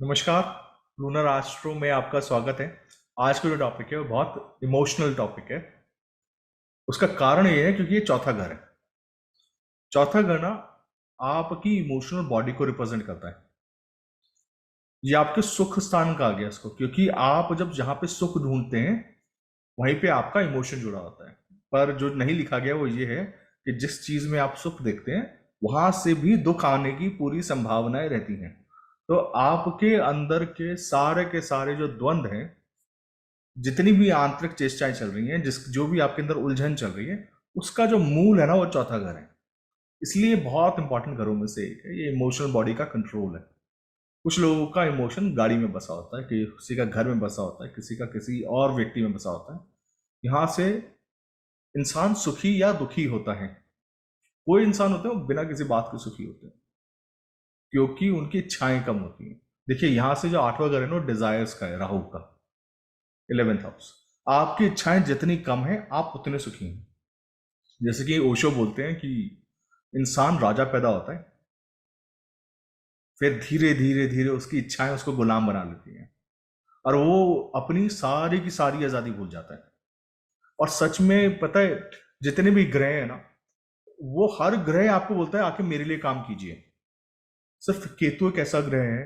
नमस्कार। Lunar astro में आपका स्वागत है। आज का जो टॉपिक है वो बहुत इमोशनल टॉपिक है। उसका कारण ये है क्योंकि ये चौथा घर है। चौथा घर ना आपकी इमोशनल बॉडी को रिप्रेजेंट करता है। ये आपके सुख स्थान का आ गया इसको, क्योंकि आप जब जहां पे सुख ढूंढते हैं वहीं पे आपका इमोशन जुड़ा होता है। पर जो नहीं लिखा गया वो ये है कि जिस चीज में आप सुख देखते हैं वहां से भी दुख आने की पूरी संभावनाएं रहती हैं। तो आपके अंदर के सारे जो द्वंद्व हैं, जितनी भी आंतरिक चेष्टाएं चल रही हैं, जिस जो भी आपके अंदर उलझन चल रही है, उसका जो मूल है ना वो चौथा घर है। इसलिए बहुत इंपॉर्टेंट घरों में से एक है ये। इमोशनल बॉडी का कंट्रोल है। कुछ लोगों का इमोशन गाड़ी में बसा होता है, किसी का घर में बसा होता है, किसी का किसी और व्यक्ति में बसा होता है। यहाँ से इंसान सुखी या दुखी होता है। कोई इंसान होते हैं वो बिना किसी बात के सुखी होते हैं क्योंकि उनकी इच्छाएं कम होती हैं। देखिए, यहाँ से जो आठवां घर है ना, डिजायर्स का है, राहु का 11th हाउस। आपकी इच्छाएं जितनी कम है आप उतने सुखी हैं। जैसे कि ओशो बोलते हैं कि इंसान राजा पैदा होता है, फिर धीरे धीरे धीरे उसकी इच्छाएं उसको गुलाम बना लेती हैं और वो अपनी सारी की सारी आजादी भूल जाता है। और सच में पता है, जितने भी ग्रह हैं ना, वो हर ग्रह आपको बोलता है आके मेरे लिए काम कीजिए। सिर्फ केतु एक ऐसा ग्रह है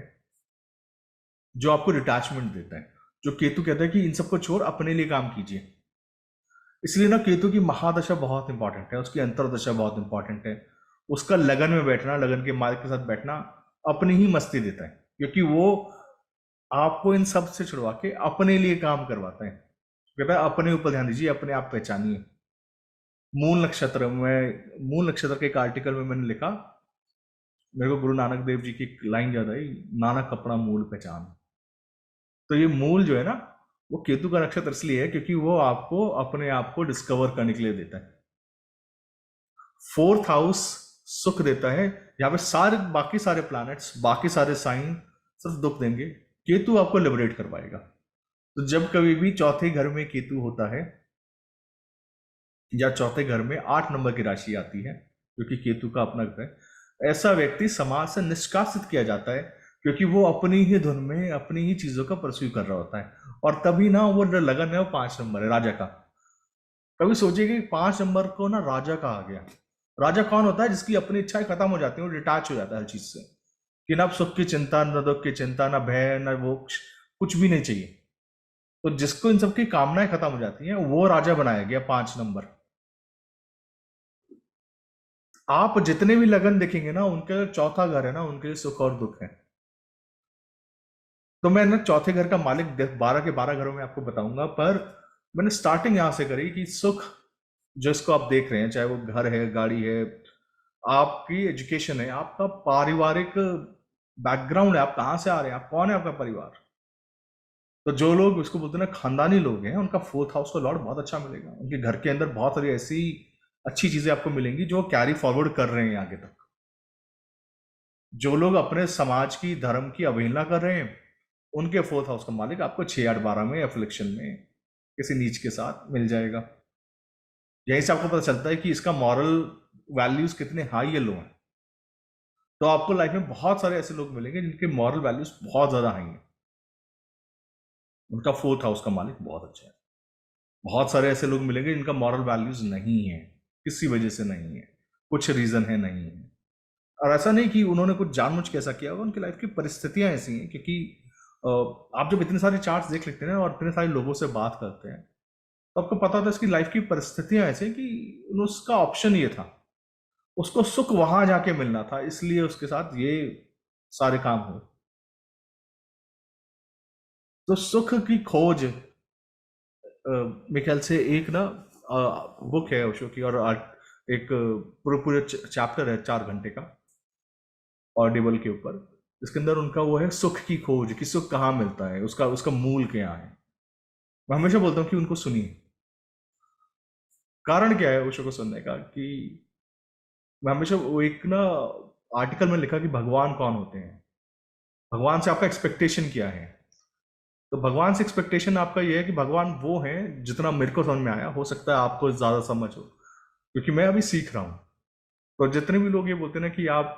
जो आपको डिटैचमेंट देता है। जो केतु कहता है कि इन सबको छोड़ अपने लिए काम कीजिए। इसलिए ना केतु की महादशा बहुत इंपॉर्टेंट है, उसकी अंतरदशा बहुत इंपॉर्टेंट है। उसका लगन में बैठना, लगन के मालिक के साथ बैठना अपनी ही मस्ती देता है, क्योंकि वो आपको इन सब से छुड़वा के अपने लिए काम करवाता है। कहता है अपने ऊपर ध्यान दीजिए, अपने आप पहचानिए। मूल नक्षत्र के एक आर्टिकल में मैंने लिखा, मेरे को गुरु नानक देव जी की एक लाइन याद आई, नानक अपना मूल पहचान। तो ये मूल जो है ना, वो केतु का नक्षत्र इसलिए है क्योंकि वो आपको अपने आप को डिस्कवर करने के लिए देता है। फोर्थ हाउस सुख देता है। यहाँ पे सारे बाकी सारे प्लैनेट्स, बाकी सारे साइन सिर्फ दुख देंगे। केतु आपको लिबरेट कर पाएगा। तो जब कभी भी चौथे घर में केतु होता है या चौथे घर में 8 नंबर की राशि आती है, क्योंकि केतु का अपना ग्रह है, ऐसा व्यक्ति समाज से निष्कासित किया जाता है, क्योंकि वो अपनी ही धुन में अपनी ही चीजों का परस्यू कर रहा होता है। और तभी ना वो जो लगन है वो 5 नंबर है, राजा का। कभी सोचिए कि 5 नंबर को ना राजा कहा गया। राजा कौन होता है? जिसकी अपनी इच्छाएं खत्म हो जाती हैं, वो डिटैच हो जाता है हर चीज से, कि ना सुख की चिंता, न दुख की चिंता, ना भय, ना वो कुछ भी नहीं चाहिए। तो जिसको इन सबकी कामनाएं खत्म हो जाती हैं वो राजा बनाया गया 5 नंबर। आप जितने भी लगन देखेंगे ना, उनके चौथा घर है ना, उनके लिए सुख और दुख है। तो मैं ना चौथे घर का मालिक 12 के 12 घरों में आपको बताऊंगा, पर मैंने स्टार्टिंग यहां से करी कि सुख जो इसको आप देख रहे हैं, चाहे वो घर है, गाड़ी है, आपकी एजुकेशन है, आपका पारिवारिक बैकग्राउंड है, आप कहाँ से आ रहे हैं, आप कौन है, आपका परिवार। तो जो लोग उसको बोलते हैं ना खानदानी लोग हैं, उनका फोर्थ हाउस का लॉर्ड बहुत अच्छा मिलेगा। उनके घर के अंदर बहुत सारी ऐसी अच्छी चीजें आपको मिलेंगी जो कैरी फॉरवर्ड कर रहे हैं आगे तक। जो लोग अपने समाज की, धर्म की अवहेलना कर रहे हैं, उनके फोर्थ हाउस का मालिक आपको 6 8 12 में एफ्लिक्शन में किसी नीच के साथ मिल जाएगा। यहीं से आपको पता चलता है कि इसका मॉरल वैल्यूज कितने हाई या लो हैं। तो आपको लाइफ में बहुत सारे ऐसे लोग मिलेंगे जिनके मॉरल वैल्यूज बहुत ज्यादा हाई हैं, उनका फोर्थ हाउस का मालिक बहुत अच्छा है। बहुत सारे ऐसे लोग मिलेंगे जिनका मॉरल वैल्यूज नहीं है, किसी वजह से नहीं है, कुछ रीजन है नहीं है। और ऐसा नहीं कि उन्होंने कुछ जानबूझ के ऐसा किया होगा, उनकी लाइफ की परिस्थितियां ऐसी हैं। क्योंकि आप जब इतने सारे चार्ट्स देख लेते हैं ना और इतने सारे लोगों से बात करते हैं, तो आपको पता होता है इसकी लाइफ की परिस्थितियां ऐसी हैं कि उसका ऑप्शन ये था, उसको सुख वहां जाके मिलना था, इसलिए उसके साथ ये सारे काम हुए। तो सुख की खोज, मेरे ख्याल से एक ना बुक है ओशो की, और एक पूरे पूरे चैप्टर है 4 घंटे का, ऑडिबल के ऊपर। इसके अंदर उनका वो है सुख की खोज, कि सुख कहाँ मिलता है, उसका उसका मूल क्या है। मैं हमेशा बोलता हूँ कि उनको सुनिए। कारण क्या है ओशो को सुनने का? कि मैं हमेशा वो एक ना आर्टिकल में लिखा कि भगवान कौन होते हैं, भगवान से आपका एक्सपेक्टेशन क्या है। तो भगवान से एक्सपेक्टेशन आपका ये है कि भगवान वो है, जितना मेरे को समझ में आया, हो सकता है आपको ज्यादा समझ हो, क्योंकि मैं अभी सीख रहा हूँ। तो जितने भी लोग ये बोलते हैं ना कि आप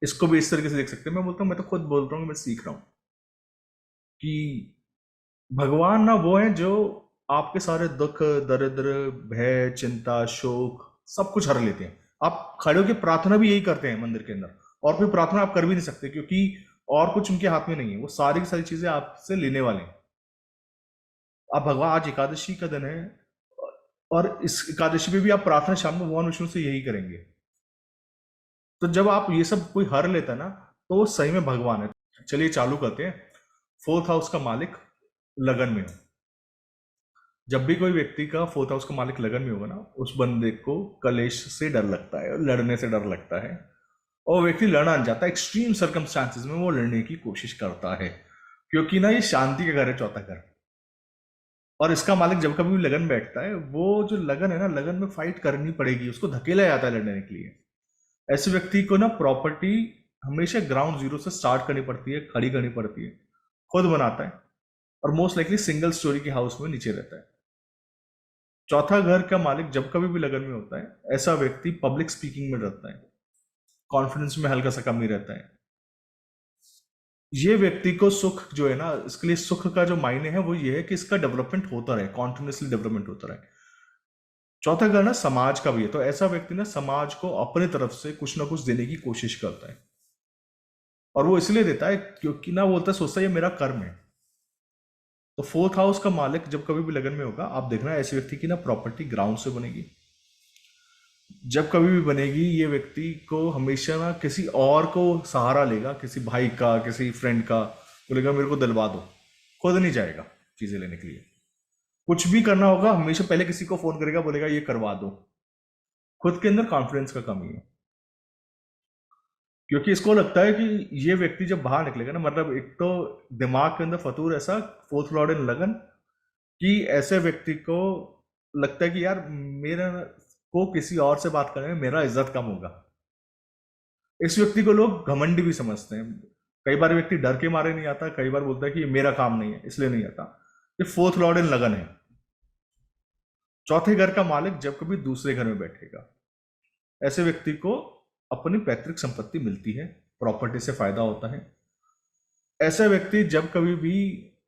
इसको भी इस तरीके से देख सकते हैं। मैं बोलता हूँ, मैं तो खुद बोल रहा हूँ, मैं सीख रहा हूँ कि भगवान ना वो है जो आपके सारे दुख, दरिद्र, भय, चिंता, शोक सब कुछ हर लेते हैं। आप खड़े होकर प्रार्थना भी यही करते हैं मंदिर के अंदर, और कोई प्रार्थना आप कर भी नहीं सकते, क्योंकि और कुछ उनके हाथ में नहीं है। वो सारी की सारी चीजें आपसे लेने वाले हैं। आप भगवान, आज एकादशी का दिन है, और इस एकादशी पे भी आप प्रार्थना शाम में भगवान विष्णु से यही करेंगे। तो जब आप ये सब कोई हर लेता है ना, तो वो सही में भगवान है। चलिए चालू करते हैं। फोर्थ हाउस का मालिक लगन में हो। जब भी कोई व्यक्ति का फोर्थ हाउस का मालिक लगन में होगा ना, उस बंदे को कलेश से डर लगता है, लड़ने से डर लगता है, और वो व्यक्ति लड़ना नहीं चाहता। एक्सट्रीम सर्कमस्टांसिस में वो लड़ने की कोशिश करता है, क्योंकि ना ये शांति का घर है, चौथा घर। और इसका मालिक जब कभी भी लगन बैठता है, वो जो लगन है ना, लगन में फाइट करनी पड़ेगी, उसको धकेला जाता है लड़ने के लिए। ऐसे व्यक्ति को ना प्रॉपर्टी हमेशा ग्राउंड जीरो से स्टार्ट करनी पड़ती है, खड़ी करनी पड़ती है। खुद बनाता है, और मोस्ट लाइकली सिंगल स्टोरी के हाउस में नीचे रहता है। चौथा घर का मालिक जब कभी भी लगन में होता है, ऐसा व्यक्ति पब्लिक स्पीकिंग में रहता है, कॉन्फिडेंस में हल्का सा कमी रहता है। ये व्यक्ति को सुख जो है ना, इसके लिए सुख का जो मायने है वो ये है कि इसका डेवलपमेंट होता रहे, कॉन्टिन्यूसली डेवलपमेंट होता रहे। चौथा घर ना समाज का भी है, तो ऐसा व्यक्ति ना समाज को अपने तरफ से कुछ ना कुछ देने की कोशिश करता है, और वो इसलिए देता है क्योंकि ना वो बोलता है, सोचता है ये मेरा कर्म है। तो फोर्थ हाउस का मालिक जब कभी भी लगन में होगा, आप देखना ऐसे व्यक्ति की ना प्रॉपर्टी ग्राउंड से बनेगी। जब कभी भी बनेगी, ये व्यक्ति को हमेशा ना किसी और को सहारा लेगा, किसी भाई का, किसी फ्रेंड का, बोलेगा मेरे को दिलवा दो। खुद नहीं जाएगा चीजें लेने के लिए। कुछ भी करना होगा, हमेशा पहले किसी को फोन करेगा, बोलेगा ये करवा दो। खुद के अंदर कॉन्फिडेंस का कमी है, क्योंकि इसको लगता है कि ये व्यक्ति जब बाहर निकलेगा ना, मतलब एक तो दिमाग के अंदर फतूर ऐसा, फोर्थ लॉर्ड इन लगन, कि ऐसे व्यक्ति को लगता है कि यार मेरा को किसी और से बात करने में मेरा इज्जत कम होगा। इस व्यक्ति को लोग घमंडी भी समझते हैं। कई बार व्यक्ति डर के मारे नहीं आता, कई बार बोलता है कि ये मेरा काम नहीं है इसलिए नहीं आता। ये फोर्थ लॉर्ड इन लगन है। चौथे घर का मालिक जब कभी दूसरे घर में बैठेगा, ऐसे व्यक्ति को अपनी पैतृक संपत्ति मिलती है, प्रॉपर्टी से फायदा होता है। ऐसा व्यक्ति जब कभी भी,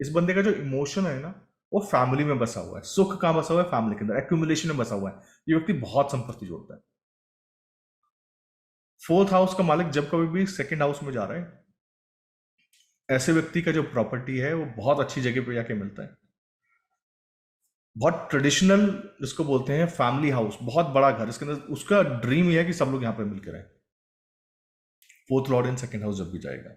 इस बंदे का जो इमोशन है ना, वो फैमिली में बसा हुआ है। सुख कहाँ बसा हुआ है? फैमिली के अंदर, एक्यूमुलेशन में बसा हुआ है। ये व्यक्ति बहुत संपत्ति जोड़ता है। फोर्थ हाउस का मालिक जब कभी भी सेकंड हाउस में जा रहा है, ऐसे व्यक्ति का जो प्रॉपर्टी है वो बहुत अच्छी जगह पे जाके मिलता है। बहुत ट्रेडिशनल, जिसको बोलते हैं फैमिली हाउस, बहुत बड़ा घर, इसके अंदर उसका ड्रीम ये है कि सब लोग यहाँ पे मिलकर रहें। Fourth Lord in second house जब भी जाएगा।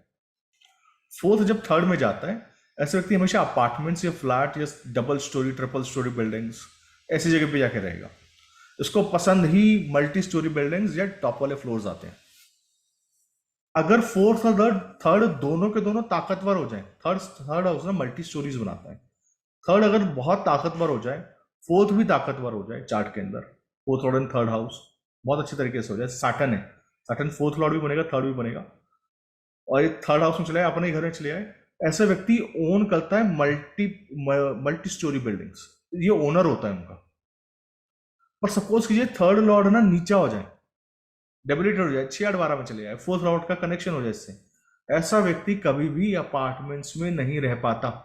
फोर्थ जब थर्ड में जाता है, ऐसे व्यक्ति हमेशा अपार्टमेंट्स या फ्लैट या double storey, triple storey buildings, ऐसी जगह पे जाके रहेगा। इसको पसंद ही मल्टी स्टोरी बिल्डिंग्स या टॉप वाले फ्लोर्स आते हैं। अगर फोर्थ और थर्ड थर्ड दोनों के दोनों ताकतवर हो जाए, थर्ड थर्ड हाउस ना मल्टी स्टोरीज बनाता है। थर्ड अगर बहुत ताकतवर हो जाए, फोर्थ भी ताकतवर हो जाए चार्ट के अंदर, fourth Lord and third house बहुत अच्छी तरीके से हो जाए। सैटर्न है, सैटर्न फोर्थ लॉर्ड भी बनेगा, थर्ड भी बनेगा, और ये थर्ड हाउस में चले आए, अपने ही घर में चले आए। ऐसा व्यक्ति ओन करता है मल्टी स्टोरी बिल्डिंग्स, ये ओनर होता है उनका। पर सपोज कीजिए थर्ड लॉर्ड ना नीचा हो जाए, डेबिलिटेड हो जाए, 6 8 12 में चले जाए, फोर्थ लॉर्ड का कनेक्शन हो जाए इससे, ऐसा व्यक्ति कभी भी अपार्टमेंट्स में नहीं रह पाता।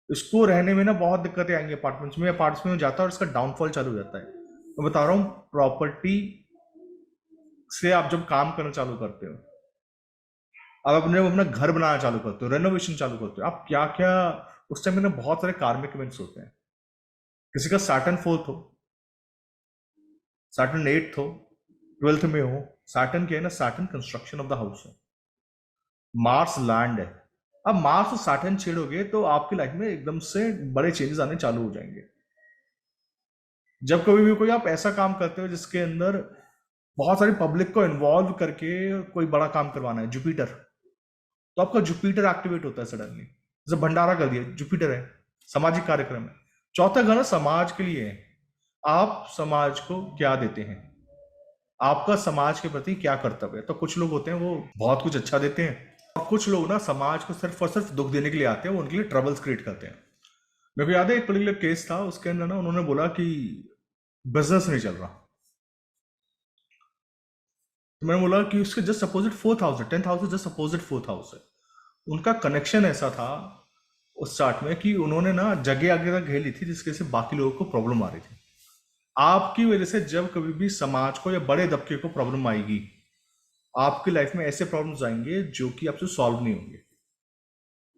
इसको रहने में ना बहुत दिक्कतें आएंगी अपार्टमेंट्स में जाता है, और इसका डाउनफॉल चालू हो जाता है। मैं बता रहा हूँ, प्रॉपर्टी से आप जब काम करना चालू करते हो, आप अपने अपना घर बनाना चालू करते हो, रेनोवेशन चालू करते हो, आप क्या क्या, उस टाइम में ना बहुत सारे कार्मिक इवेंट्स होते हैं। किसी का सैटर्न फोर्थ हो, सैटर्न एट्थ हो, ट्वेल्थ में हो। सैटर्न क्या है ना, Saturn construction of the house है, मार्स लैंड है। अब मार्स और सैटर्न छेड़ोगे तो आपकी लाइफ में एकदम से बड़े चेंजेस आने चालू हो जाएंगे। जब कभी भी कोई आप ऐसा काम करते हो जिसके अंदर बहुत सारी पब्लिक को इन्वॉल्व करके कोई बड़ा काम करवाना है, जुपिटर, तो आपका जुपिटर एक्टिवेट होता है सडनली। जैसे भंडारा कर दिया, जुपिटर है, सामाजिक कार्यक्रम है। चौथा घर समाज के लिए है। आप समाज को क्या देते हैं, आपका समाज के प्रति क्या कर्तव्य है। तो कुछ लोग होते हैं वो बहुत कुछ अच्छा देते हैं, और कुछ लोग ना समाज को सिर्फ और सिर्फ दुख देने के लिए आते हैं, वो उनके लिए ट्रबल्स क्रिएट करते हैं। मेरे को याद है एक पर्टिकुलर केस था, उसके अंदर ना उन्होंने बोला कि बिजनेस नहीं चल रहा, तो मैंने बोला कि उसके जस्ट अपोजिट फोर्थ हाउस है, 10th हाउस है, जस्ट अपोजिट फोर्थ हाउस है। उनका कनेक्शन ऐसा था उस चार्ट में कि उन्होंने ना जगह आगे तक घेर ली थी, जिसकी वजह से बाकी लोगों को प्रॉब्लम आ रही थी। आपकी वजह से जब कभी भी समाज को या बड़े दबके को प्रॉब्लम आएगी, आपकी लाइफ में ऐसे प्रॉब्लम्स आएंगे जो कि आपसे सॉल्व नहीं होंगे।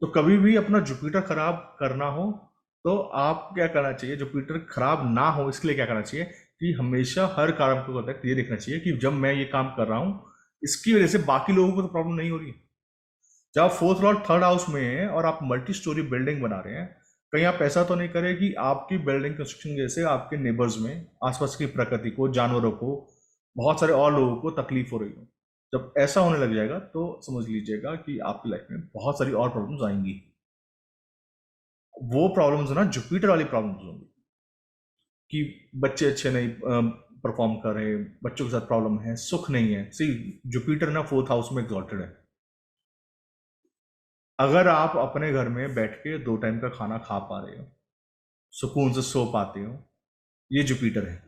तो कभी भी अपना जुपिटर खराब करना हो तो आप क्या करना चाहिए, जुपिटर खराब ना हो इसके लिए क्या करना चाहिए कि हमेशा हर काम को करते ये देखना चाहिए कि जब मैं ये काम कर रहा हूँ, इसकी वजह से बाकी लोगों को तो प्रॉब्लम नहीं हो रही। जब आप फोर्थ लॉर्ड थर्ड हाउस में हैं और आप मल्टी स्टोरी बिल्डिंग बना रहे हैं, कहीं आप ऐसा तो नहीं करें कि आपकी बिल्डिंग कंस्ट्रक्शन जैसे आपके नेबर्स में, आसपास की प्रकृति को, जानवरों को, बहुत सारे और लोगों को तकलीफ हो रही हो। जब ऐसा होने लग जाएगा तो समझ लीजिएगा कि आपकी लाइफ में बहुत सारी और प्रॉब्लम्स आएंगी। वो प्रॉब्लम्स ना जुपिटर वाली प्रॉब्लम्स होंगी कि बच्चे अच्छे नहीं परफॉर्म कर रहे, बच्चों के साथ प्रॉब्लम है, सुख नहीं है। सी, जुपिटर ना फोर्थ हाउस में एग्जॉल्टेड है। अगर आप अपने घर में बैठ के 2 टाइम का खाना खा पा रहे हो, सुकून से सो पाते हो, ये जुपिटर है।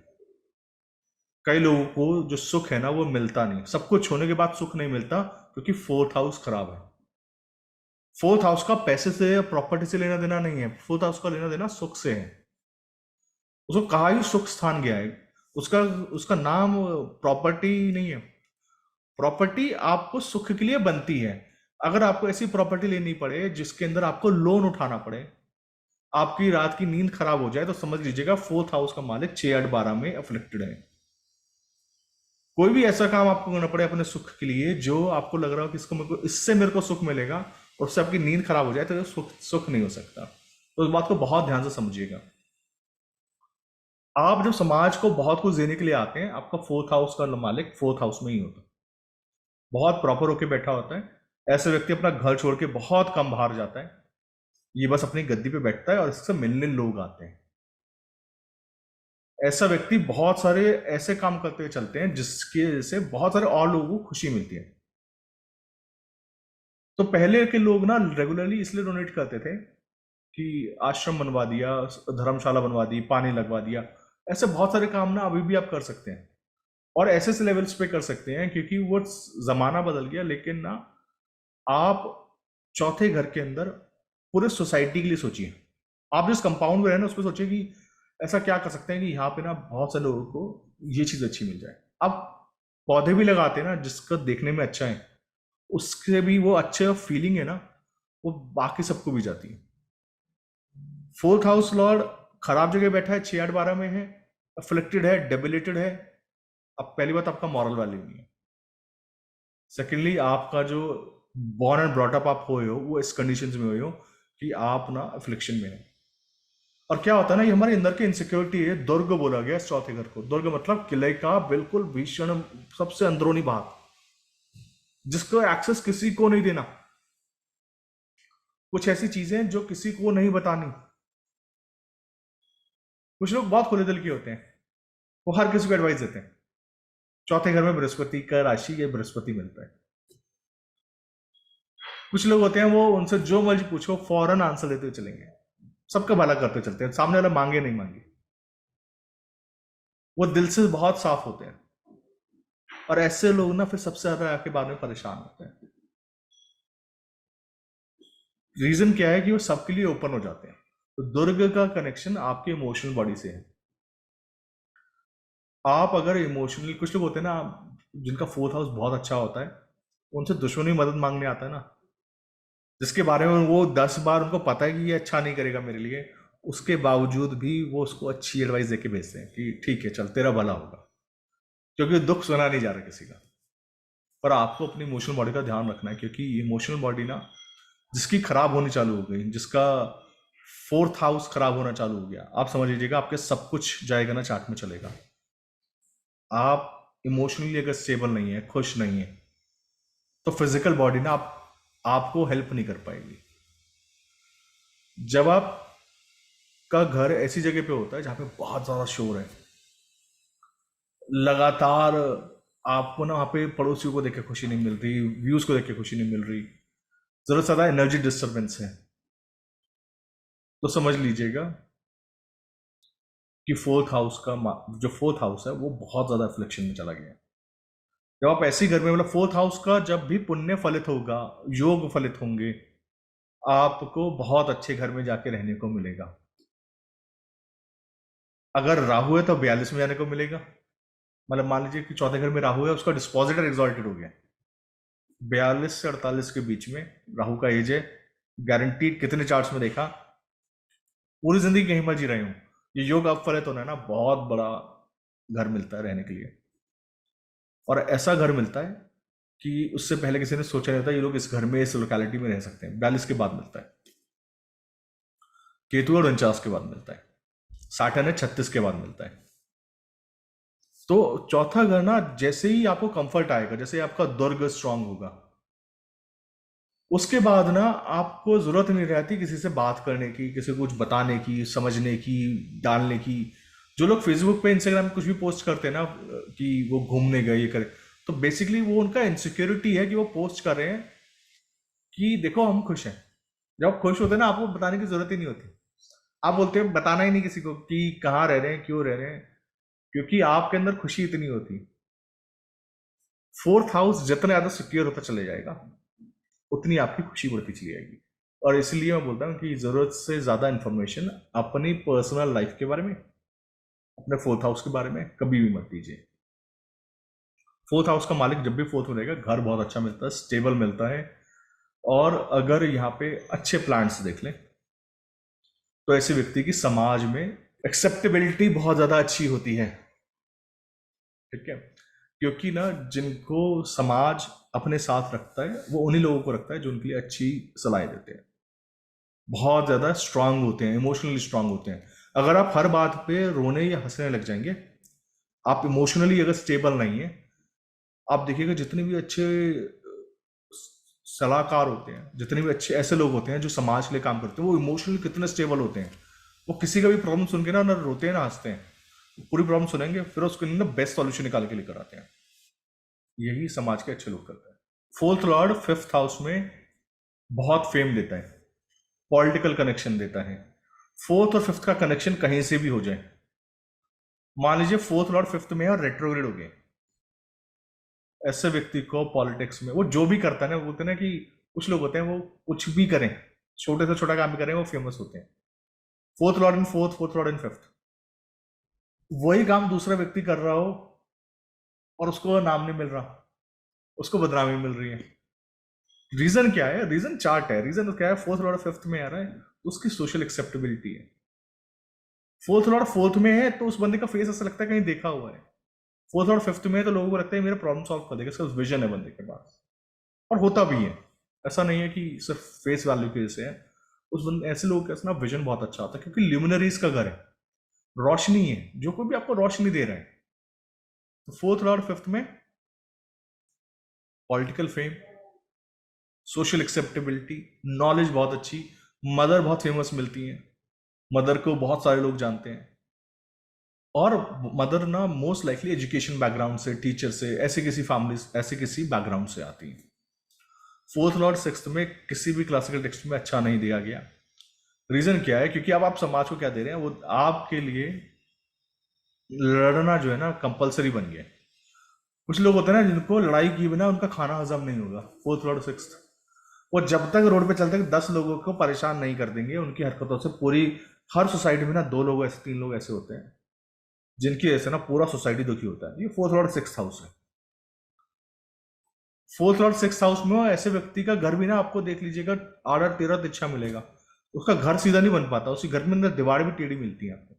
कई लोगों को जो सुख है ना वो मिलता नहीं, सब कुछ होने के बाद सुख नहीं मिलता, क्योंकि फोर्थ हाउस खराब है। फोर्थ हाउस का पैसे से या प्रॉपर्टी से लेना देना नहीं है, फोर्थ हाउस का लेना देना सुख से है। उसको कहा ही सुख स्थान गया है। उसका उसका नाम प्रॉपर्टी नहीं है। प्रॉपर्टी आपको सुख के लिए बनती है। अगर आपको ऐसी प्रॉपर्टी लेनी पड़े जिसके अंदर आपको लोन उठाना पड़े, आपकी रात की नींद खराब हो जाए, तो समझ लीजिएगा फोर्थ हाउस का मालिक 6 8 12 में अफ्लिक्टेड है। कोई भी ऐसा काम आपको करना पड़े अपने सुख के लिए जो आपको लग रहा हो कि इससे मेरे को सुख मिलेगा, और उससे आपकी नींद खराब हो जाए, तो ये सुख नहीं हो सकता। तो इस बात को बहुत ध्यान से समझिएगा। आप जब समाज को बहुत कुछ देने के लिए आते हैं, आपका फोर्थ हाउस का मालिक फोर्थ हाउस में ही होता है, बहुत प्रॉपर होके बैठा होता है। ऐसे व्यक्ति अपना घर छोड़ के बहुत कम बाहर जाता है, ये बस अपनी गद्दी पे बैठता है और इससे मिलने लोग आते हैं। ऐसा व्यक्ति बहुत सारे ऐसे काम करते हुए चलते हैं जिसकी वजह से बहुत सारे और लोगों को खुशी मिलती है। तो पहले के लोग ना रेगुलरली इसलिए डोनेट करते थे कि आश्रम बनवा दिया, धर्मशाला बनवा दी, पानी लगवा दिया। ऐसे बहुत सारे काम ना अभी भी आप कर सकते हैं, और ऐसे ऐसे लेवल्स पे कर सकते हैं, क्योंकि वो जमाना बदल गया। लेकिन ना आप चौथे घर के अंदर पूरे सोसाइटी के लिए सोचिए। आप जिस कंपाउंड में रहे ना उस पर सोचिए कि ऐसा क्या कर सकते हैं कि यहाँ पे ना बहुत सारे लोगों को ये चीज अच्छी मिल जाए। आप पौधे भी लगाते हैं ना जिसका देखने में अच्छा है, उससे भी वो अच्छे फीलिंग है ना, वो बाकी सबको भी जाती है। फोर्थ हाउस लॉर्ड खराब जगह बैठा है, 6 8 12 में है, अफ्लिक्टेड है, डेबिलेटेड है। अब पहली बात, आपका मॉरल वैल्यू नहीं है। सेकेंडली, आपका जो बॉर्न एंड ब्रॉट अप आप हुए हो वो इस कंडीशंस में हुए हो कि आप ना अफ्लिक्शन में हो। और क्या होता है ना, ये हमारे अंदर की इनसिक्योरिटी है। दुर्ग बोला गया इस चौथे घर को। दुर्ग मतलब किले का बिल्कुल भीषण, सबसे अंदरूनी भाग, जिसको एक्सेस किसी को नहीं देना। कुछ ऐसी चीजें जो किसी को नहीं बतानी। कुछ लोग बहुत खुले दिल के होते हैं, वो हर किसी को एडवाइस देते हैं। चौथे घर में बृहस्पति का राशि, ये बृहस्पति मिलता है। कुछ लोग होते हैं वो उनसे जो मर्जी पूछो फौरन आंसर देते हुए चलेंगे, सबका भला करते चलते हैं, सामने वाला मांगे नहीं मांगे। वो दिल से बहुत साफ होते हैं, और ऐसे लोग ना फिर सबसे ज्यादा आपके बारे में परेशान होते हैं। रीजन क्या है कि वो सबके लिए ओपन हो जाते हैं। तो दुर्ग का कनेक्शन आपके इमोशनल बॉडी से है। आप अगर इमोशनली, कुछ लोग होते हैं ना जिनका फोर्थ हाउस बहुत अच्छा होता है, उनसे दुश्मनी मदद मांगने आता है ना, जिसके बारे में वो 10 बार उनको पता है कि ये अच्छा नहीं करेगा मेरे लिए, उसके बावजूद भी वो उसको अच्छी एडवाइस देके भेजते हैं कि ठीक है चल तेरा भला होगा, क्योंकि दुख सुना नहीं जा रहा किसी का। पर आपको अपनी इमोशनल बॉडी का ध्यान रखना है, क्योंकि इमोशनल बॉडी ना जिसकी खराब होनी चालू हो गई, जिसका फोर्थ हाउस खराब होना चालू हो गया, आप समझ लीजिएगा आपके सब कुछ जाएगा ना चाट में चलेगा। आप इमोशनली अगर स्टेबल नहीं है, खुश नहीं है, तो फिजिकल बॉडी ना आपको हेल्प नहीं कर पाएगी। जब आप का घर ऐसी जगह पे होता है जहां पे बहुत ज्यादा शोर है, लगातार आपको ना वहां पे पड़ोसियों को देख के खुशी नहीं मिल रही, व्यूज को देख के खुशी नहीं मिल रही, जरूरत ज्यादा एनर्जी डिस्टर्बेंस है, तो समझ लीजिएगा कि फोर्थ हाउस का जो फोर्थ हाउस है वो बहुत ज्यादा अफ्लिक्शन में चला गया। जब आप ऐसे घर में, मतलब फोर्थ हाउस का जब भी पुण्य फलित होगा, योग फलित होंगे, आपको बहुत अच्छे घर में जाके रहने को मिलेगा। अगर राहु है तो 42 में जाने को मिलेगा। मतलब मान लीजिए कि चौथे घर में राहु है, उसका डिस्पोजिटर एग्जॉल्टेड हो गया, 42 से 48 के बीच में राहु का एज है, गारंटीड। कितने चार्ट्स में देखा, पूरी जिंदगी कहीं पर जी रहे हूं, ये योग अब फलित होना है ना, बहुत बड़ा घर मिलता है रहने के लिए। और ऐसा घर मिलता है कि उससे पहले किसी ने सोचा नहीं था ये लोग इस घर में, इस लोकेलिटी में रह सकते हैं। 42 के बाद मिलता है। केतु और 49 के बाद मिलता है। साटन है 36 के बाद मिलता है। तो चौथा घर ना, जैसे ही आपको कंफर्ट आएगा, जैसे ही आपका दुर्ग स्ट्रांग होगा, उसके बाद ना आपको जरूरत नहीं रहती किसी से बात करने की, किसी को कुछ बताने की, समझने की, डालने की। जो लोग फेसबुक पे, इंस्टाग्राम पे कुछ भी पोस्ट करते हैं ना कि वो घूमने गए, ये करे, तो बेसिकली वो उनका इनसिक्योरिटी है कि वो पोस्ट कर रहे हैं कि देखो हम खुश हैं। जब आप खुश होते हैं ना, आपको बताने की जरूरत ही नहीं होती। आप बोलते हैं बताना ही नहीं किसी को कि कहाँ रह रहे हैं, क्यों रह रहे हैं, क्योंकि आपके अंदर खुशी इतनी होती। फोर्थ हाउस जितना ज्यादा सिक्योर होता चले जाएगा, उतनी आपकी खुशी बढ़ती चली जाएगी। और इसलिए मैं बोलता हूँ कि जरूरत से ज्यादा इंफॉर्मेशन अपनी पर्सनल लाइफ के बारे में, अपने फोर्थ हाउस के बारे में कभी भी मत दीजिए। फोर्थ हाउस का मालिक जब भी फोर्थ में रहेगा, घर बहुत अच्छा मिलता है, स्टेबल मिलता है। और अगर यहाँ पे अच्छे प्लांट्स देख लें, तो ऐसे व्यक्ति की समाज में एक्सेप्टेबिलिटी बहुत ज्यादा अच्छी होती है। ठीक है, क्योंकि ना जिनको समाज अपने साथ रखता है, वो उन्हीं लोगों को रखता है जो उनके लिए अच्छी सलाह देते हैं, बहुत ज्यादा स्ट्रांग होते हैं, इमोशनली स्ट्रांग होते हैं। अगर आप हर बात पे रोने या हंसने लग जाएंगे, आप इमोशनली अगर स्टेबल नहीं है, आप देखिएगा जितने भी अच्छे सलाहकार होते हैं, जितने भी अच्छे ऐसे लोग होते हैं जो समाज के लिए काम करते हैं, वो इमोशनली कितने स्टेबल होते हैं। वो किसी का भी प्रॉब्लम सुन के ना रोते हैं ना हंसते हैं। पूरी प्रॉब्लम सुनेंगे, फिर उसके लिए ना बेस्ट सॉल्यूशन निकाल के लेकर आते हैं। यही समाज के अच्छे लोग करते हैं। फोर्थ लॉर्ड फिफ्थ हाउस में बहुत फेम देता है, पॉलिटिकल कनेक्शन देता है। फोर्थ और फिफ्थ का कनेक्शन कहीं से भी हो जाए, मान लीजिए फोर्थ लॉर्ड फिफ्थ में है और रेट्रोग्रेड हो गए, ऐसे व्यक्ति को पॉलिटिक्स में वो जो भी करता है ना, बोलते हैं ना कि कुछ लोग होते हैं वो कुछ भी करें, छोटे से छोटा काम भी करें, वो फेमस होते हैं। Fourth Lord in fourth, fourth Lord in fifth, वही काम दूसरा व्यक्ति कर रहा हो और उसको नाम नहीं मिल रहा, उसको बदनामी मिल रही है। रीजन क्या है? रीजन चार्ट है। रीजन क्या है? फोर्थ लॉर्ड फिफ्थ में आ रहा है तो उसकी सोशल एक्सेप्टेबिलिटी है। फोर्थ लॉर्ड फोर्थ में है तो उस बंदे का फेस ऐसा लगता है कहीं देखा हुआ है। फोर्थ लॉर्ड फिफ्थ में है तो लोगों को लगता है मेरा प्रॉब्लम सॉल्व कर देगा, इसका विजन है बंदे के पास, और होता भी है। ऐसा नहीं है कि सिर्फ फेस वैल्यू की वजह से है। उस बंदे, ऐसे लोगों का ना विजन बहुत अच्छा होता है, क्योंकि ल्यूमिनरीज का घर है, रोशनी है, जो कोई भी आपको रोशनी दे रहा है। तो फोर्थ लॉर्ड फिफ्थ में political fame, social acceptability, knowledge बहुत अच्छी, मदर बहुत फेमस मिलती है, मदर को बहुत सारे लोग जानते हैं। और मदर ना मोस्ट लाइकली एजुकेशन बैकग्राउंड से, टीचर से, ऐसे किसी फैमिली, ऐसे किसी बैकग्राउंड से आती है। फोर्थ लॉर्ड सिक्स्थ में किसी भी क्लासिकल टेक्स्ट में अच्छा नहीं दिया गया। रीजन क्या है? क्योंकि अब आप समाज को क्या दे रहे हैं, वो आपके लिए लड़ना जो है ना कंपलसरी बन गया है। कुछ लोग होते हैं ना जिनको लड़ाई की बिना उनका खाना हजम नहीं होगा। फोर्थ लॉर्ड सिक्स्थ, वो जब तक रोड पे चलते 10 लोगों को परेशान नहीं कर देंगे उनकी हरकतों से। पूरी हर सोसाइटी में ना 2 लोग ऐसे, 3 लोग ऐसे होते हैं जिनकी वजह से ना पूरा सोसाइटी दुखी होता है। ये फोर्थ लॉर्ड सिक्स्थ हाउस है। फोर्थ लॉर्ड सिक्स्थ हाउस में हो, ऐसे व्यक्ति का घर भी ना आपको देख लीजिएगा, आर्डर 13 तिरछा मिलेगा। उसका घर सीधा नहीं बन पाता, उसी घर में अंदर दीवार भी टेढ़ी मिलती है आपको।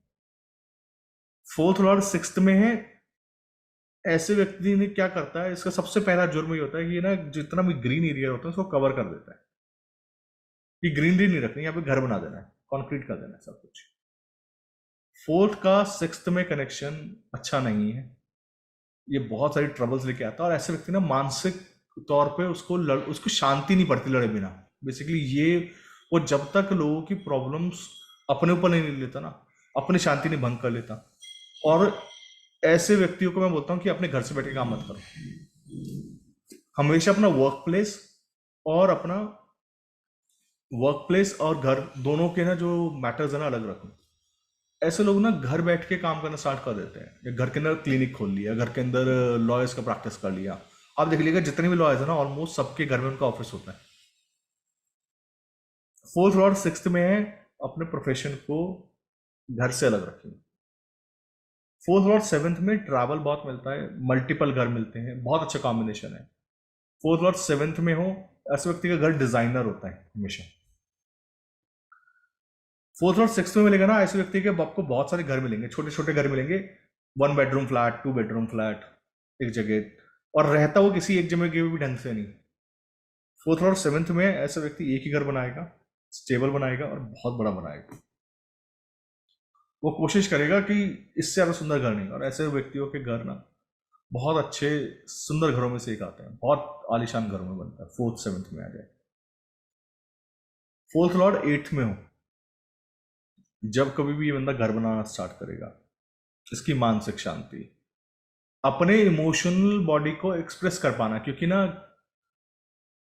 फोर्थ लॉर्ड सिक्स्थ में है, ऐसे व्यक्ति ने क्या करता है, इसका सबसे पहला जुर्म ये होता है कि ये ना जितना भी ग्रीन एरिया होता है उसको कवर कर देता है। कि ग्रीनरी नहीं रखनी, यहाँ पे घर बना देना है, कंक्रीट कर देना है सब कुछ। फोर्थ का सिक्स्थ में कनेक्शन अच्छा नहीं है, ये बहुत सारी ट्रबल्स लेके आता है। और ऐसे व्यक्ति ना मानसिक तौर पे उसको शांति नहीं पड़ती लड़े बिना। बेसिकली ये, वो जब तक लोगों की प्रॉब्लम्स अपने ऊपर नहीं ले लेता ना, अपनी शांति नहीं भंग कर लेता। और ऐसे व्यक्तियों को मैं बोलता हूँ कि अपने घर से बैठ के काम मत करो, हमेशा अपना वर्क प्लेस और घर दोनों के ना जो मैटर्स है ना अलग रखो। ऐसे लोग ना घर बैठ के काम करना स्टार्ट कर देते हैं, या घर के अंदर क्लिनिक खोल लिया, घर के अंदर लॉयर्स का प्रैक्टिस कर लिया, आप देख लीजिएगा जितने भी लॉयर्स है ना, ऑलमोस्ट सबके घर में उनका ऑफिस होता है। फोर्थ लॉर्ड सिक्स्थ में है, अपने प्रोफेशन को घर से अलग रखेंगे। फोर्थ लॉर्ड सेवंथ में ट्रैवल बहुत मिलता है, मल्टीपल घर मिलते हैं, बहुत अच्छा कॉम्बिनेशन है। फोर्थ लॉर्ड सेवंथ में हो, ऐसे व्यक्ति का घर डिजाइनर होता है हमेशा। फोर्थ लॉर्ड सिक्स्थ में मिलेगा ना, ऐसे व्यक्ति के आपको बहुत सारे घर मिलेंगे, छोटे छोटे घर मिलेंगे, 1 बेडरूम फ्लैट, 2 बेडरूम फ्लैट एक जगह, और रहता वो किसी एक जगह के भी ढंग से नहीं। फोर्थ लॉर्ड सेवंथ में ऐसा व्यक्ति एक ही घर बनाएगा, स्टेबल बनाएगा और बहुत बड़ा बनाएगा। वो कोशिश करेगा कि इससे ज्यादा सुंदर घर नहीं, और ऐसे व्यक्तियों के घर ना बहुत अच्छे सुंदर घरों में से एक आते हैं, बहुत आलीशान घरों में बनता है, फोर्थ सेवंथ में आ जाए। फोर्थ लॉर्ड एट्थ में हो, जब कभी भी ये बंदा घर बनाना स्टार्ट करेगा, इसकी मानसिक शांति, अपने इमोशनल बॉडी को एक्सप्रेस कर पाना, क्योंकि ना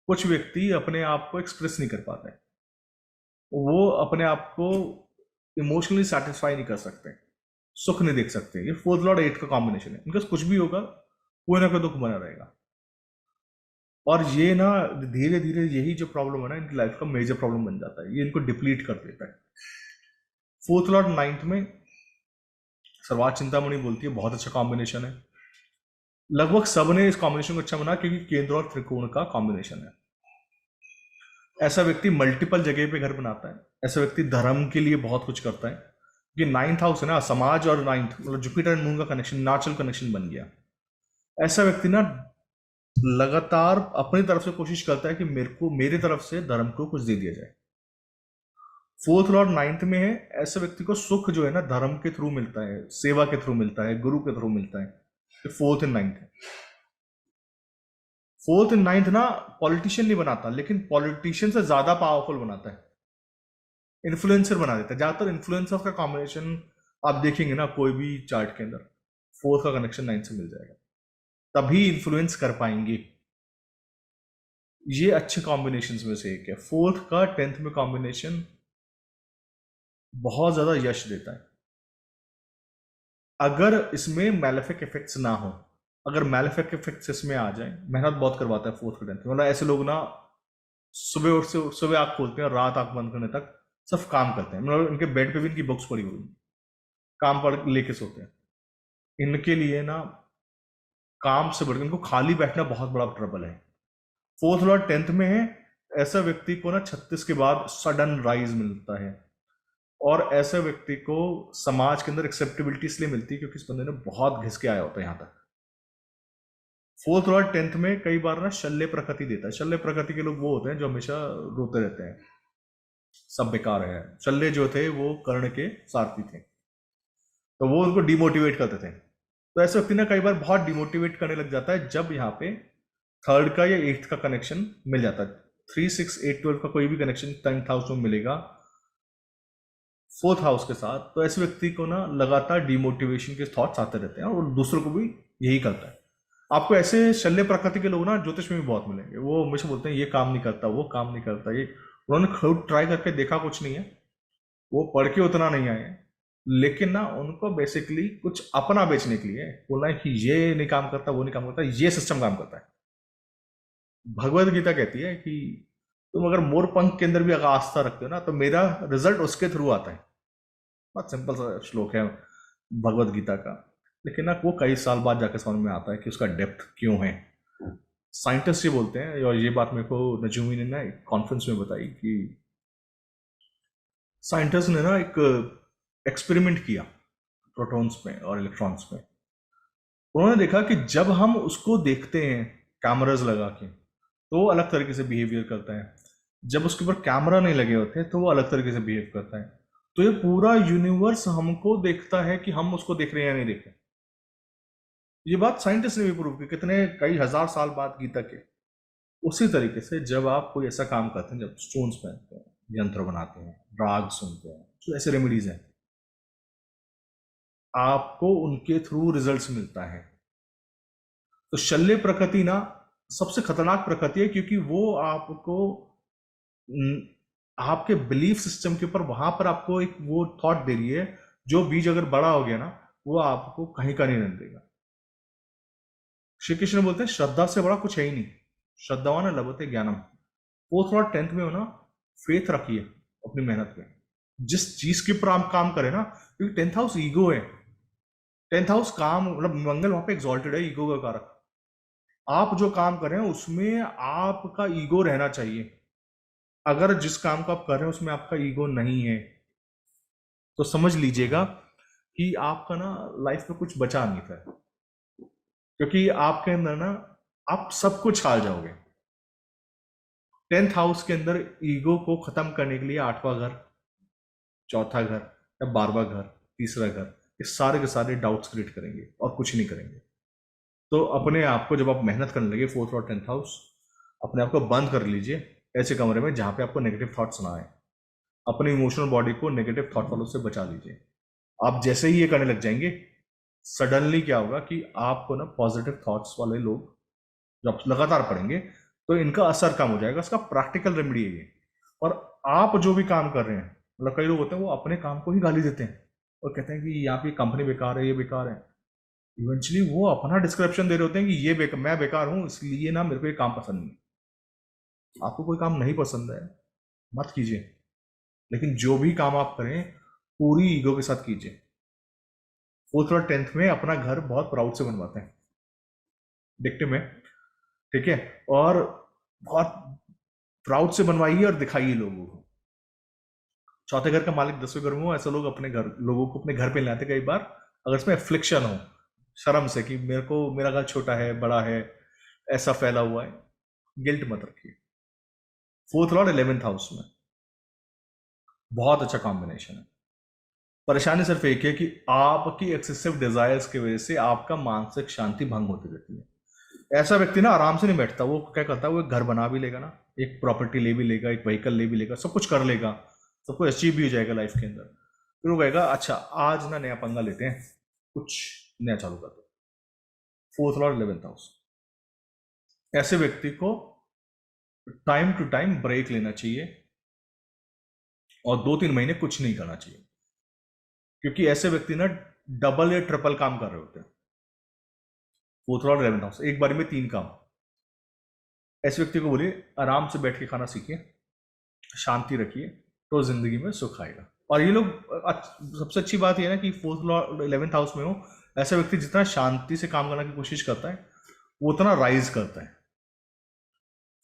कुछ व्यक्ति अपने आप को एक्सप्रेस नहीं कर पाते, वो अपने आप को इमोशनली सेटिस्फाई नहीं कर सकते, सुख नहीं देख सकते। ये फोर्थ लॉर्ड एट का कॉम्बिनेशन है, इनका कुछ भी होगा कोई ना कोई दुख बना रहेगा, और ये ना धीरे धीरे यही जो प्रॉब्लम है ना इनकी लाइफ का मेजर प्रॉब्लम बन जाता है, ये इनको डिप्लीट कर देता है। फोर्थ लॉर्ड नाइन्थ में सर्वात चिंतामणि बोलती है, बहुत अच्छा कॉम्बिनेशन है। लगभग सबने इस कॉम्बिनेशन को अच्छा बना, क्योंकि केंद्र और त्रिकोण का कॉम्बिनेशन है। ऐसा व्यक्ति मल्टीपल जगह पे घर बनाता है, ऐसा व्यक्ति धर्म के लिए बहुत कुछ करता है, क्योंकि नाइन्थ हाउस है ना, समाज और नाइन्थ मतलब जुपिटर एंड मून का कनेक्शन, नेचुरल कनेक्शन बन गया। ऐसा व्यक्ति ना लगातार अपनी तरफ से कोशिश करता है कि मेरे तरफ से धर्म को कुछ दे दिया जाए। फोर्थ लॉर्ड नाइन्थ में है, ऐसे व्यक्ति को सुख जो है ना धर्म के थ्रू मिलता है, सेवा के थ्रू मिलता है, गुरु के थ्रू मिलता है। फोर्थ एंड नाइन्थ है। फोर्थ एंड नाइन्थ ना पॉलिटिशियन नहीं बनाता, लेकिन पॉलिटिशियन से ज्यादा पावरफुल बनाता है, इन्फ्लुएंसर बना देता है। ज्यादातर इन्फ्लुएंसर का कॉम्बिनेशन आप देखेंगे ना कोई भी चार्ट के अंदर, फोर्थ का कनेक्शन नाइन्थ से मिल जाएगा, तभी इन्फ्लुएंस कर पाएंगे। ये अच्छे कॉम्बिनेशन में से एक है। फोर्थ का टेंथ में कॉम्बिनेशन बहुत ज्यादा यश देता है, अगर इसमें मैलेफिक इफेक्ट्स ना हो। अगर मैलेफिक इफेक्ट्स इसमें आ जाए, मेहनत बहुत करवाता है फोर्थ का टेंथ में, मतलब ऐसे लोग ना सुबह उठ से सुबह आँख खोलते हैं और रात आँख बंद करने तक सिर्फ काम करते हैं, मतलब इनके बेड पे भी इनकी बुक्स पड़ी हुई, काम पढ़ लेके सोते हैं। इनके लिए ना काम से बढ़कर इनको खाली बैठना बहुत बड़ा ट्रबल है। फोर्थ लॉर्ड टेंथ में है, ऐसा व्यक्ति को ना 36 के बाद सडन राइज मिलता है, और ऐसे व्यक्ति को समाज के अंदर एक्सेप्टेबिलिटी इसलिए मिलती है क्योंकि इस बंदे ने बहुत घिस के आया होता है यहाँ तक। फोर्थ लॉर्ड टेंथ में कई बार ना शल्य प्रकृति देता है। शल्य प्रकृति के लोग वो होते हैं जो हमेशा रोते रहते हैं, सब बेकार है। शल्य जो थे वो कर्ण के सारथी थे, तो वो उनको डिमोटिवेट करते थे। तो ऐसे व्यक्ति ना कई बार बहुत डिमोटिवेट करने लग जाता है जब यहाँ पे थर्ड का या एट्थ का कनेक्शन मिल जाता है। 3, 6, 8, 12 का कोई भी कनेक्शन 10th हाउस में मिलेगा फोर्थ हाउस के साथ, तो ऐसे व्यक्ति को ना लगातार डिमोटिवेशन के थॉट्स आते रहते हैं, और दूसरों को भी यही करता है। आपको ऐसे शल्य प्रकृति के लोग ना ज्योतिष में भी बहुत मिलेंगे, वो हमेशा बोलते हैं ये काम नहीं करता, वो काम नहीं करता। ये उन्होंने खुद ट्राई करके देखा, कुछ नहीं है, वो पढ़ के उतना नहीं आए हैं, लेकिन ना उनको बेसिकली कुछ अपना बेचने के लिए बोलना है कि ये नहीं काम करता, वो नहीं काम करता, ये सिस्टम काम करता है। भगवत गीता कहती है कि तुम अगर मोर पंख के अंदर भी अगर आस्था रखते हो ना, तो मेरा रिजल्ट उसके थ्रू आता है। बहुत सिंपल सा श्लोक है भगवत गीता का, लेकिन ना वो कई साल बाद जाकर समझ में आता है कि उसका डेप्थ क्यों है। साइंटिस्ट ये बोलते हैं, और ये बात मेरे को नजूमी ने ना एक कॉन्फ्रेंस में बताई कि साइंटिस्ट ने ना एक एक्सपेरिमेंट किया प्रोटॉन्स में और इलेक्ट्रॉन्स में। उन्होंने देखा कि जब हम उसको देखते हैं कैमराज लगा के, तो वो अलग तरीके से बिहेवियर करता है, जब उसके ऊपर कैमरा नहीं लगे होते तो वो अलग तरीके से बिहेव करता है। तो ये पूरा यूनिवर्स हमको देखता है कि हम उसको देख रहे हैं या नहीं देख रहे। ये बात साइंटिस्ट ने भी प्रूव की, कितने कई हजार साल बाद गीता के। उसी तरीके से जब आप कोई ऐसा काम करते हैं, जब स्टोन्स पहनते हैं, यंत्र बनाते हैं, राग सुनते हैं, तो ऐसे रेमेडीज हैं, आपको उनके थ्रू रिजल्ट्स मिलता है। तो शल्य प्रकृति ना सबसे खतरनाक प्रकृति है, क्योंकि वो आपको आपके बिलीफ सिस्टम के ऊपर वहां पर आपको एक वो थॉट दे रही है, जो बीज अगर बड़ा हो गया ना, वो आपको कहीं का नहीं रहने देगा। श्री कृष्ण बोलते हैं श्रद्धा से बड़ा कुछ है ही नहीं, श्रद्धावान लभते ज्ञानम। फोर्थ और 10th में हो ना, फेथ रखिए अपनी मेहनत में, जिस चीज के ऊपर आप काम करें ना, क्योंकि 10th हाउस ईगो है। 10th हाउस काम मतलब मंगल वहां पे एग्जॉल्टेड है, ईगो का कारक। आप जो काम कर रहे हैं उसमें आपका ईगो रहना चाहिए। अगर जिस काम को आप कर रहे हैं उसमें आपका ईगो नहीं है तो समझ लीजिएगा कि आपका ना लाइफ में कुछ बचा नहीं था, क्योंकि आपके अंदर ना आप सब कुछ हार जाओगे। 10th हाउस के अंदर ईगो को खत्म करने के लिए 8वां घर, चौथा घर या 12वां घर, तीसरा घर, ये सारे के सारे डाउट्स क्रिएट करेंगे और कुछ नहीं करेंगे। तो अपने आप को जब आप मेहनत करने लगे 4th और 10th हाउस, अपने आप को बंद कर लीजिए ऐसे कमरे में जहां पे आपको नेगेटिव थॉट्स ना आए। अपनी इमोशनल बॉडी को नेगेटिव थॉट वालों से बचा लीजिए। आप जैसे ही ये करने लग जाएंगे, सडनली क्या होगा कि आपको ना पॉजिटिव थॉट्स वाले लोग जब लगातार पढ़ेंगे तो इनका असर कम हो जाएगा। इसका प्रैक्टिकल रेमेडी है ये। और आप जो भी काम कर रहे हैं, मतलब कई लोग होते हैं वो अपने काम को ही गाली देते हैं और कहते हैं कि यहाँ पे कंपनी बेकार है, ये बेकार है। इवेंचुअली वो अपना डिस्क्रिप्शन दे रहे होते हैं कि ये मैं बेकार हूँ इसलिए ना मेरे को ये काम पसंद नहीं। आपको कोई काम नहीं पसंद है मत कीजिए, लेकिन जो भी काम आप करें पूरी ईगो के साथ कीजिए। 4th और 10th में अपना घर बहुत प्राउड से बनवाते हैं दिखने में, ठीक है, और बहुत प्राउड से बनवाइए और दिखाइए लोगों को। चौथे घर का मालिक 10वें घर में हो, ऐसा लोग अपने घर लोगों को अपने घर पे लाते कई बार, अगर इसमें एफ्लिक्शन हो शर्म से कि मेरे को मेरा घर छोटा है, बड़ा है, ऐसा फैला हुआ है, गिल्ट मत रखिए। 4th लॉर्ड 11th हाउस में बहुत अच्छा कॉम्बिनेशन है। परेशानी सिर्फ एक है कि आपकी एक्सेसिव डिजायर्स की वजह से आपका मानसिक शांति भंग होती रहती है। ऐसा व्यक्ति ना आराम से नहीं बैठता, वो क्या करता है, वो एक घर बना भी लेगा ना, एक प्रॉपर्टी ले भी लेगा, एक व्हीकल ले भी लेगा, सब कुछ कर लेगा, सब कुछ अचीव भी हो जाएगा लाइफ के अंदर। फिर वो कहेगा अच्छा आज ना नया पंगा लेते हैं, कुछ नया चालू करते हैं। 4th लॉर्ड 11th हाउस, ऐसे व्यक्ति को टाइम टू टाइम ब्रेक लेना चाहिए और 2-3 महीने कुछ नहीं करना चाहिए, क्योंकि ऐसे व्यक्ति ना डबल या ट्रिपल काम कर रहे होते हैं। 4th लॉर्ड 11th हाउस, एक बार में 3 काम। ऐसे व्यक्ति को बोलिए आराम से बैठ के खाना सीखिए, शांति रखिए, तो जिंदगी में सुख आएगा। और ये लोग सबसे अच्छी बात यह है ना कि 4th लॉर्ड 11th हाउस में हो, ऐसा व्यक्ति जितना शांति से काम करने की कोशिश करता है वो उतना राइज करता है।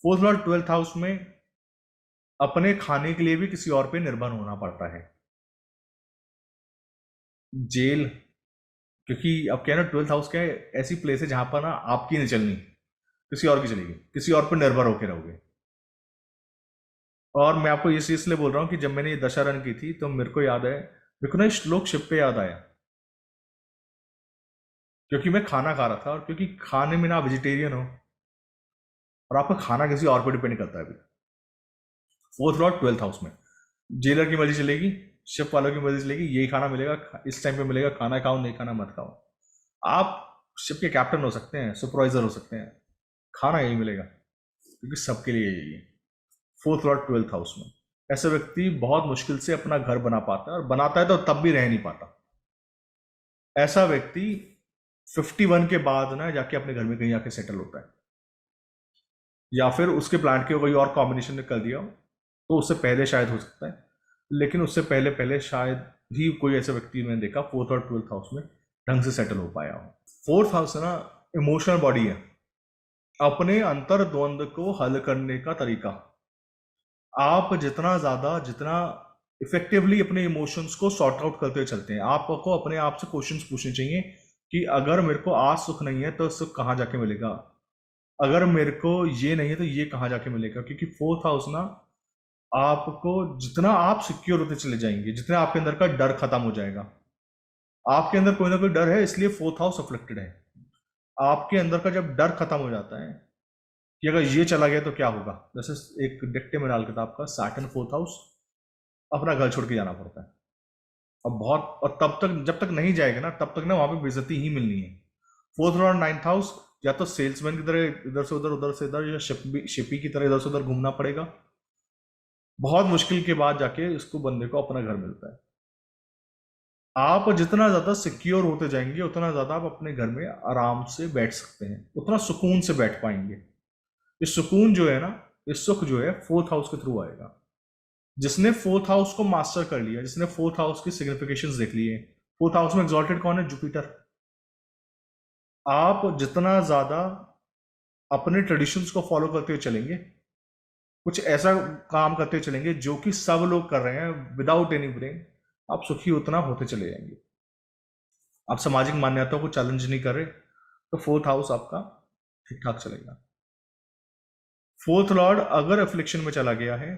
4th लॉर्ड 12th हाउस में अपने खाने के लिए भी किसी और पे निर्भर होना पड़ता है। जेल, क्योंकि अब क्या है ना 12th हाउस क्या है, ऐसी प्लेस है जहां पर ना आपकी नहीं चलनी, किसी और की चलेगी, किसी और पर निर्भर होकर रहोगे। और मैं आपको इस इसलिए बोल रहा हूँ कि जब मैंने ये दशा रन की थी तो मेरे को याद है, मेरे को ना श्लोक शिप पे याद आया, क्योंकि मैं खाना खा रहा था और क्योंकि खाने में ना वेजिटेरियन हो और आपका खाना किसी और पर डिपेंड करता है। अभी 4th लॉर्ड 12th हाउस में जेलर की मर्जी चलेगी, शिप वालों की मर्जी चलेगी, यही खाना मिलेगा, इस टाइम पे मिलेगा, खाना खाओ, नहीं खाना मत खाओ। आप शिप के कैप्टन हो सकते हैं, सुपरवाइजर हो सकते हैं, खाना यही मिलेगा, क्योंकि सबके लिए यही है। 4th लॉर्ड 12th हाउस में ऐसा व्यक्ति बहुत मुश्किल से अपना घर बना पाता है, और बनाता है तो तब भी रह नहीं पाता। ऐसा व्यक्ति 51 के बाद ना जाके अपने घर में कहीं जाके सेटल होता है, या फिर उसके प्लांट के कोई और कॉम्बिनेशन ने कर दिया हो, तो उससे पहले शायद हो सकता है, लेकिन उससे पहले पहले शायद ही कोई ऐसा व्यक्ति मैंने देखा 4th और 12th हाउस में ढंग से सेटल हो पाया हो। 4th हाउस है ना इमोशनल बॉडी है, अपने अंतर द्वंद को हल करने का तरीका। आप जितना इफेक्टिवली अपने इमोशंस को सॉर्ट आउट करते हुए चलते हैं, आपको अपने आप से क्वेश्चंस पूछने चाहिए कि अगर मेरे को आज सुख नहीं है तो सुख कहाँ जाके मिलेगा, अगर मेरे को ये नहीं है तो ये कहाँ जाके मिलेगा। क्योंकि 4th हाउस ना आपको, जितना आप सिक्योर होते चले जाएंगे, जितना आपके अंदर का डर खत्म हो जाएगा। आपके अंदर कोई ना कोई डर है, इसलिए 4th हाउस अफ्लिक्टेड है। आपके अंदर का जब डर खत्म हो जाता है कि अगर ये चला गया तो क्या होगा, जैसे एक डिक्टे में डाल किताब का सैटर्न 4th हाउस, अपना घर छोड़ के जाना पड़ता है। अब बहुत, और तब तक जब तक नहीं जाएगा ना तब तक ना वहां पे बेइज्जती ही मिलनी है। 4th और 9th हाउस, या तो सेल्समैन की तरह इधर से उधर, या शिपी की तरह इधर से उधर घूमना पड़ेगा। बहुत मुश्किल के बाद जाके इसको बंदे को अपना घर मिलता है। आप जितना ज्यादा सिक्योर होते जाएंगे उतना ज्यादा आप अपने घर में आराम से बैठ सकते हैं, उतना सुकून से बैठ पाएंगे। ये सुकून जो है ना, ये सुख जो है फोर्थ हाउस के थ्रू आएगा। जिसने फोर्थ हाउस को मास्टर कर लिया, जिसने फोर्थ हाउस की सिग्निफिकेशंस देख लिए, फोर्थ हाउस में एग्जॉल्टेड कौन है? जुपिटर। आप जितना ज्यादा अपने ट्रेडिशंस को फॉलो करते हुए चलेंगे, कुछ ऐसा काम करते हुए चलेंगे जो कि सब लोग कर रहे हैं विदाउट एनी ब्रेन, आप सुखी उतना होते चले जाएंगे। आप सामाजिक मान्यताओं को चैलेंज नहीं कर रहे, तो फोर्थ हाउस आपका ठीक ठाक चलेगा। फोर्थ लॉर्ड अगर एफ्लिक्शन में चला गया है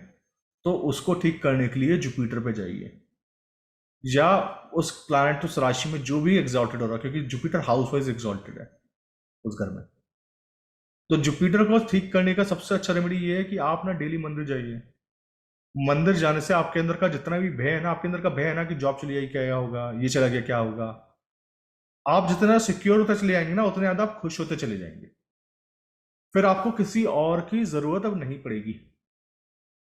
तो उसको ठीक करने के लिए जुपिटर पे जाइए, या उस प्लैनेट, उस राशि में जो भी एग्जॉल्टेड हो रहा है, क्योंकि जुपिटर हाउस वाइज एग्जॉल्टेड है उस घर में। तो जुपिटर को ठीक करने का सबसे अच्छा रेमेडी ये है कि आप ना डेली मंदिर जाइए। मंदिर जाने से आपके अंदर का जितना भी भय है ना, आपके अंदर का भय है ना कि जॉब चली जाएगी, क्या होगा, ये चला गया क्या होगा, आप जितना सिक्योर होते चले जाएंगे ना, उतने ज्यादा आप खुश होते चले जाएंगे। फिर आपको किसी और की जरूरत अब नहीं पड़ेगी।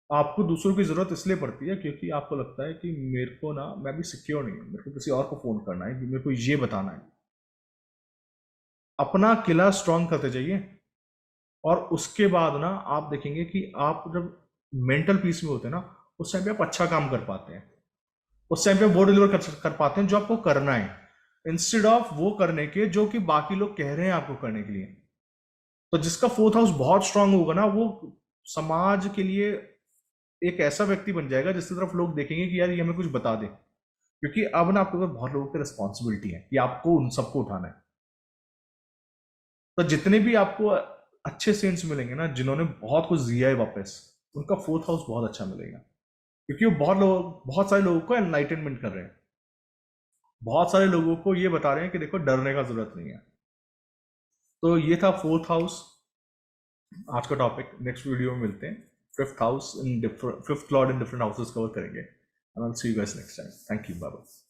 आपको दूसरों की जरूरत इसलिए पड़ती है क्योंकि आपको लगता है कि मेरे को ना, मैं भी सिक्योर नहीं हूं, मेरे को किसी और को फोन करना है कि मेरे को ये बताना है। अपना किला स्ट्रांग करते जाइए, और उसके बाद ना आप देखेंगे कि आप जब मेंटल पीस में होते हैं ना, उस टाइम पे आप अच्छा काम कर पाते हैं। उस टाइम पे वो डिलीवर कर पाते हैं जो आपको करना है, इंस्टेड ऑफ वो करने के जो कि बाकी लोग कह रहे हैं आपको करने के लिए। तो जिसका फोर्थ हाउस बहुत स्ट्रांग होगा ना, वो समाज के लिए एक ऐसा व्यक्ति बन जाएगा जिसकी तरफ लोग देखेंगे कि यार ये हमें कुछ बता दे, क्योंकि अब ना आपके ऊपर बहुत लोगों की रिस्पॉन्सिबिलिटी है कि आपको उन सबको उठाना है। तो जितने भी आपको अच्छे सेंट्स मिलेंगे ना, जिन्होंने बहुत कुछ दिया है वापस, उनका फोर्थ हाउस बहुत अच्छा मिलेगा, क्योंकि वो बहुत सारे लोगों को एनलाइटनमेंट कर रहे हैं, बहुत सारे लोगों को ये बता रहे हैं कि देखो डरने का जरूरत नहीं है। तो ये था फोर्थ हाउस, आज का टॉपिक। नेक्स्ट वीडियो में मिलते हैं, fifth house in different, fifth lord in different houses cover करेंगे। And I will see you guys next time. Thank you, bye bye.